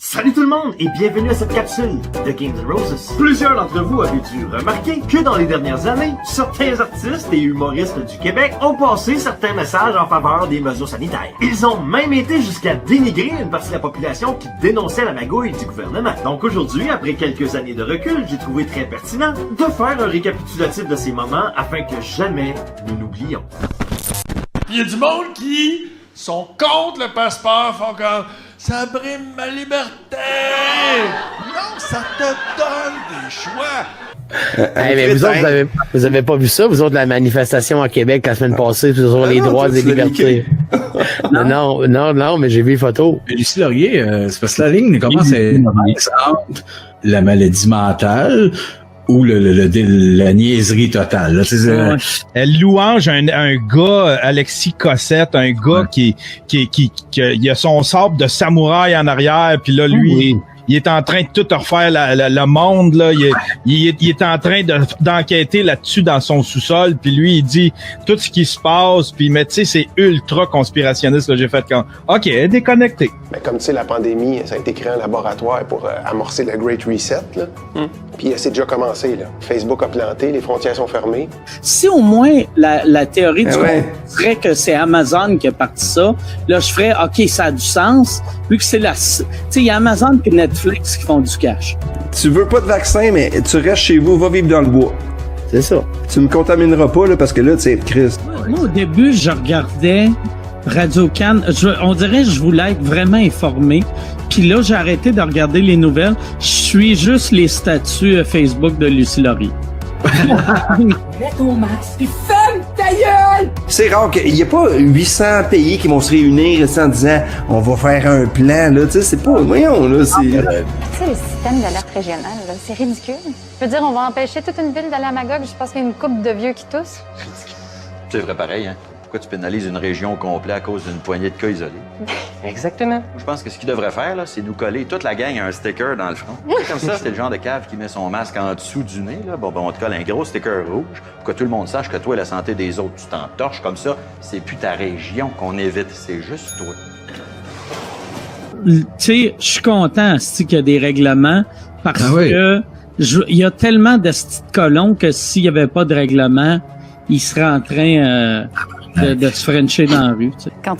Salut tout le monde et bienvenue à cette capsule de Games N' Roses. Plusieurs d'entre vous avez dû remarquer que dans les dernières années, certains artistes et humoristes du Québec ont passé certains messages en faveur des mesures sanitaires. Ils ont même été jusqu'à dénigrer une partie de la population qui dénonçait la magouille du gouvernement. Donc aujourd'hui, après quelques années de recul, j'ai trouvé très pertinent de faire un récapitulatif de ces moments afin que jamais nous n'oublions. Il y a du monde qui sont contre le passeport, font comme ça brime ma liberté. Non, ça te donne des choix. Mais vous avez pas vu ça, vous autres, la manifestation à Québec la semaine passée sur les droits et libertés. non, mais j'ai vu les photos. Lucie Laurier, c'est parce que la ligne commence à être la maladie mentale ou la niaiserie totale. Là, Elle louange un gars, Alexis Cossette, un gars qui il a son sabre de samouraï en arrière, puis là, lui, il est en train de tout refaire le monde, là. Il est en train d'enquêter là-dessus dans son sous-sol, puis lui, il dit tout ce qui se passe, puis mais tu sais, c'est ultra conspirationniste, là. J'ai fait quand, OK, déconnecté. Mais comme tu sais, la pandémie, ça a été créé en laboratoire pour amorcer le Great Reset, là. Puis c'est déjà commencé, là. Facebook a planté, les frontières sont fermées. Si au moins la théorie du serait que c'est Amazon qui a parti ça, là, je ferais, OK, ça a du sens, vu que c'est la... Tu sais, il y a Amazon et Netflix qui font du cash. Tu veux pas de vaccin, mais tu restes chez vous, va vivre dans le bois. C'est ça. Tu me contamineras pas, là, parce que là, tu sais, Christ. Moi, au début, je regardais Radio-Can. On dirait que je voulais être vraiment informé. Puis là, j'ai arrêté de regarder les nouvelles. Je suis juste les statuts Facebook de Lucie Laurier. Mets ton masque et ferme ta gueule! C'est rare qu'il n'y ait pas 800 pays qui vont se réunir en disant on va faire un plan, là, tu sais, c'est pas... Voyons, là, c'est... Tu sais, le système d'alerte régionale, là, c'est ridicule. Je veux dire, on va empêcher toute une ville d'aller à Magog juste parce qu'il y a une couple de vieux qui toussent. C'est vrai pareil, hein? Pourquoi tu pénalises une région complète à cause d'une poignée de cas isolés? Exactement. Je pense que ce qu'il devrait faire, là, c'est nous coller toute la gang à un sticker dans le front. Comme ça, c'est le genre de cave qui met son masque en dessous du nez, là. Bon, on te colle un gros sticker rouge pour que tout le monde sache que toi, la santé des autres, tu t'en torches comme ça. C'est plus ta région qu'on évite, c'est juste toi. Tu sais, je suis content qu'il y a des règlements parce que il y a tellement de petits colons que s'il y avait pas de règlement, ils seraient en train de se frencher dans la rue. Tu sais. Quand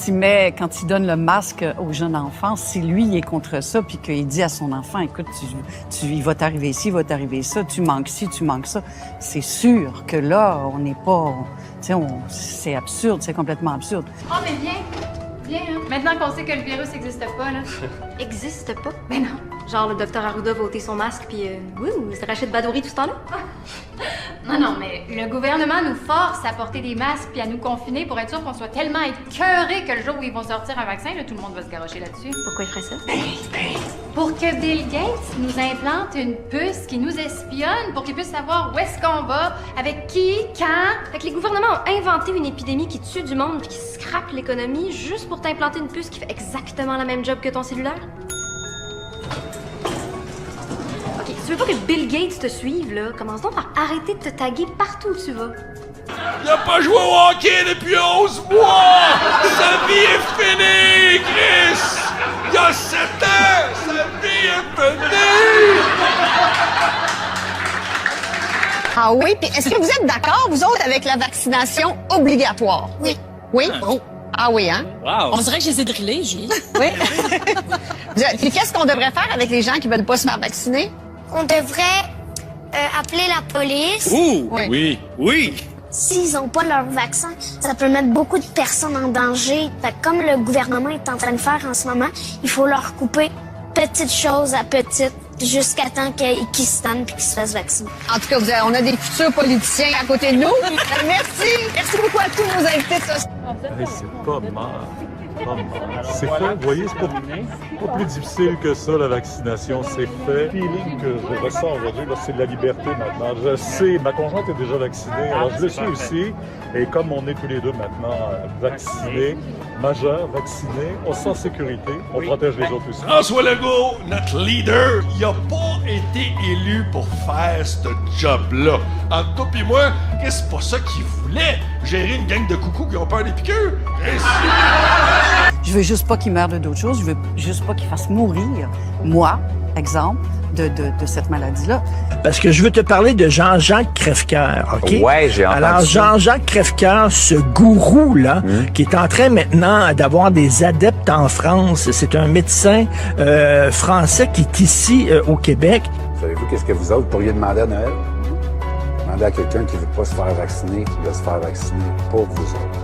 il donne le masque aux jeunes enfants, si lui il est contre ça, puis qu'il dit à son enfant, écoute, il va t'arriver ci, il va t'arriver ça, tu manques ci, tu manques ça, c'est sûr que là, on n'est pas, tu sais, c'est absurde, c'est complètement absurde. Oh, mais viens, hein. Maintenant qu'on sait que le virus n'existe pas, là. Existe pas? Ben non. Genre, le docteur Arruda va ôter son masque, puis c'est Rachid Badouri tout ce temps-là? Non, mais le gouvernement nous force à porter des masques puis à nous confiner pour être sûr qu'on soit tellement écœurés que le jour où ils vont sortir un vaccin, là, tout le monde va se garrocher là-dessus. Pourquoi il ferait ça? Pour que Bill Gates nous implante une puce qui nous espionne pour qu'il puisse savoir où est-ce qu'on va, avec qui, quand. Fait que les gouvernements ont inventé une épidémie qui tue du monde puis qui scrape l'économie juste pour t'implanter une puce qui fait exactement la même job que ton cellulaire? Ok, si tu veux pas que Bill Gates te suive, là, commence donc par arrêter de te taguer partout où tu vas. Il a pas joué au hockey depuis 11 mois! Sa vie est finie, Chris! Il y a 7 ans! Sa vie est finie! Ah oui, puis est-ce que vous êtes d'accord, vous autres, avec la vaccination obligatoire? Oui. Oui? Oh. Ah oui, hein? Wow. On dirait que je les ai drillés, Julie. Oui. Puis qu'est-ce qu'on devrait faire avec les gens qui veulent pas se faire vacciner? On devrait appeler la police. Ouh! Oui. Oui! S'ils n'ont pas leur vaccin, ça peut mettre beaucoup de personnes en danger. Fait que comme le gouvernement est en train de faire en ce moment, il faut leur couper petite chose à petite jusqu'à temps qu'ils se tannent et qu'ils se fassent vacciner. En tout cas, on a des futurs politiciens à côté de nous. Merci. Merci beaucoup à tous nos invités de ce c'est pas mal. C'est fait, vous voyez, c'est pas plus difficile que ça, la vaccination, c'est fait. Le feeling que je ressens aujourd'hui, là, c'est de la liberté maintenant. Je sais, ma conjointe est déjà vaccinée, alors je le suis aussi. Et comme on est tous les deux maintenant vaccinés, majeurs, vaccinés, on se sent en sécurité, on protège les autres aussi. François Legault, notre leader, il a pas été élu pour faire ce job-là. Entre toi et moi, c'est pas ça qu'il voulait. Gérer une gang de coucous qui ont peur des piqûres. Je veux juste pas qu'il meure de d'autres choses. Je veux juste pas qu'il fasse mourir, moi, exemple, de cette maladie-là. Parce que je veux te parler de Jean-Jacques Crèvecoeur, OK? Ouais, j'ai entendu Alors, ça. Jean-Jacques Crèvecoeur, ce gourou-là, qui est en train maintenant d'avoir des adeptes en France, c'est un médecin français qui est ici au Québec. Savez-vous qu'est-ce que vous autres pourriez demander à Noël? Demandez à quelqu'un qui veut pas se faire vacciner, qui veut se faire vacciner pour vous autres.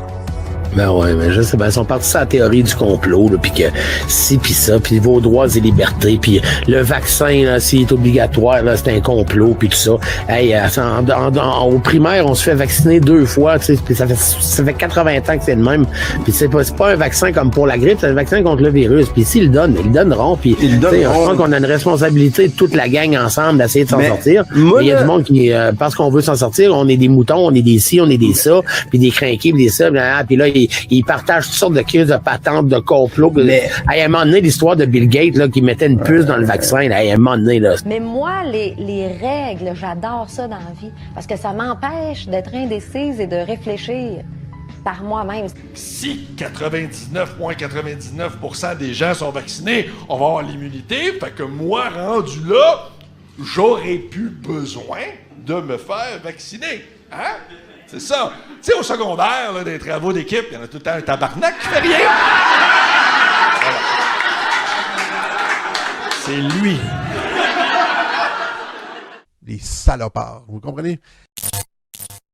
Ben ouais, mais je sais, ben, ils sont partis sur la théorie du complot, là, puis que si, puis ça, puis vos droits et libertés, puis le vaccin, là, s'il est obligatoire, là, c'est un complot, puis tout ça. Hey, au primaire, on se fait vacciner 2 fois, tu sais, puis ça fait 80 ans que c'est le même. Puis c'est pas un vaccin comme pour la grippe, c'est un vaccin contre le virus. Puis s'ils le donnent, ils le donneront, puis je pense qu'on a une responsabilité de toute la gang ensemble d'essayer de s'en sortir. Il y a du monde qui, parce qu'on veut s'en sortir, on est des moutons, on est des ci, on est des ça, puis des crinqués, puis des ça, puis là, ils partagent toutes sortes de crises de patentes, de complots. À un moment donné, l'histoire de Bill Gates là, qui mettait une puce dans le vaccin, là, à un moment donné. Là. Mais moi, les règles, j'adore ça dans la vie. Parce que ça m'empêche d'être indécise et de réfléchir par moi-même. Si 99,99% des gens sont vaccinés, on va avoir l'immunité. Fait que moi, rendu là, j'aurais plus besoin de me faire vacciner. Hein? C'est ça. Tu sais, au secondaire, là, des travaux d'équipe, il y en a tout le temps un tabarnak qui fait rien. Voilà. C'est lui. Les salopards, vous comprenez?